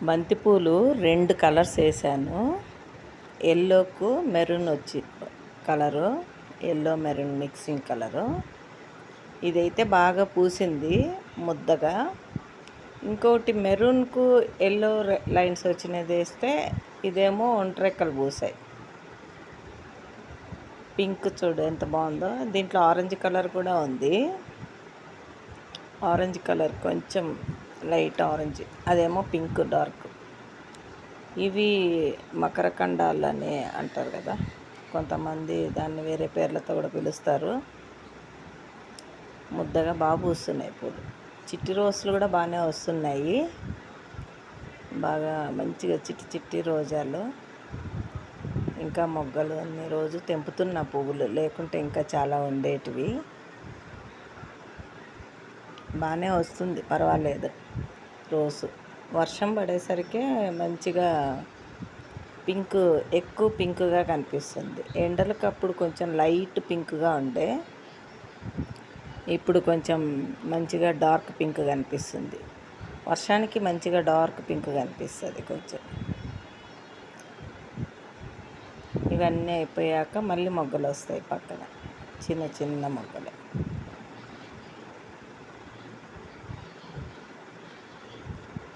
బంతిపూలు 2 కలర్స్ వేసాను. ఎల్లోకు మెరూన్ వచ్చి colour, yellow maroon mixing colour. ఇదైతే బాగా పూసింది ముద్దగా. ఇంకోటి మెరూన్కు ఎల్లో లైన్స్ వచ్చినది వేస్తే ఇదేమో ఒంట్రెక్కలు పూసాయి. పింక్ చూడు ఎంత బాగుందో. దీంట్లో ఆరెంజ్ కలర్ కూడా ఉంది. ఆరెంజ్ కలర్ కొంచెం లైట్ ఆరెంజ్, అదేమో పింక్ డార్క్. ఇవి మకరకండాలని అంటారు కదా, కొంతమంది దాన్ని వేరే పేర్లతో కూడా పిలుస్తారు. ముద్దగా బాగా పూస్తున్నాయి పూలు. చిట్టి రోజులు కూడా బాగానే వస్తున్నాయి, బాగా మంచిగా చిట్టి చిట్టి రోజాలు. ఇంకా మొగ్గలు అన్ని రోజు తెంపుతున్న పువ్వులు, లేకుంటే ఇంకా చాలా ఉండేటివి. బాగానే వస్తుంది, పర్వాలేదు. రోజు వర్షం పడేసరికి మంచిగా పింక్, ఎక్కువ పింక్గా కనిపిస్తుంది. ఎండలకు అప్పుడు కొంచెం లైట్ పింక్గా ఉండే, ఇప్పుడు కొంచెం మంచిగా డార్క్ పింక్ కనిపిస్తుంది. వర్షానికి మంచిగా డార్క్ పింక్ కనిపిస్తుంది కొంచెం. ఇవన్నీ అయిపోయాక మళ్ళీ మొగ్గలు వస్తాయి పక్కన, చిన్న చిన్న మొగ్గలు.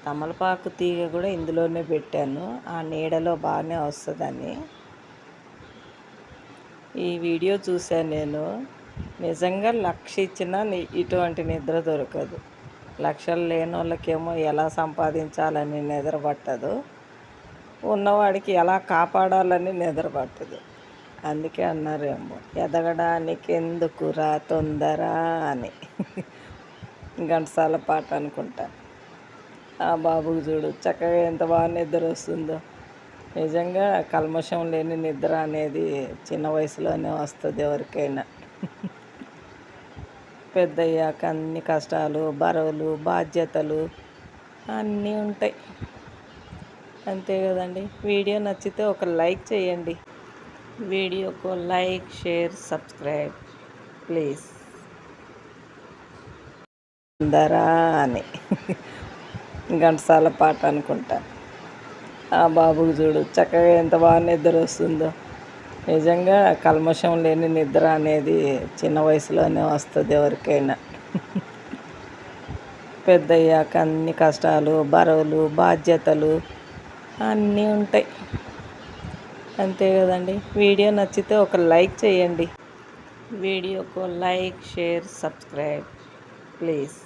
తమలపాకు తీగ కూడా ఇందులోనే పెట్టాను, ఆ నీడలో బాగానే వస్తుందని. ఈ వీడియో చూశాను నేను. నిజంగా 1,00,000 ఇచ్చినా ఇటువంటి నిద్ర దొరకదు. లక్షలు లేని వాళ్ళకేమో ఎలా సంపాదించాలని నిద్ర పట్టదు, ఉన్నవాడికి ఎలా కాపాడాలని నిద్ర పట్టదు. అందుకే అన్నారేమో ఎదగడానికి ఎందుకురా తొందర అని. ఘంటసాల పాట అనుకుంటా. ఆ బాబుకి చూడు చక్కగా ఎంత బాగా నిద్ర వస్తుందో. నిజంగా కల్మషం లేని నిద్ర అనేది చిన్న వయసులోనే వస్తుంది ఎవరికైనా. పెద్దయ్యాక అన్ని కష్టాలు, బరువులు, బాధ్యతలు అన్నీ ఉంటాయి. అంతే కదండి. వీడియో నచ్చితే ఒక లైక్ చేయండి. వీడియోకు లైక్, షేర్, సబ్స్క్రైబ్ ప్లీజ్. అందరా అని ఘంటసాల పాట అనుకుంటా. ఆ బాబుకి చూడు చక్కగా ఎంత బాగా నిద్ర వస్తుందో. నిజంగా కల్మషం లేని నిద్ర అనేది చిన్న వయసులోనే వస్తుంది ఎవరికైనా. పెద్దయ్యాక అన్ని కష్టాలు, బరువులు, బాధ్యతలు అన్నీ ఉంటాయి. అంతే కదండి. వీడియో నచ్చితే ఒక లైక్ చేయండి. వీడియోకు లైక్, షేర్, సబ్స్క్రైబ్ ప్లీజ్.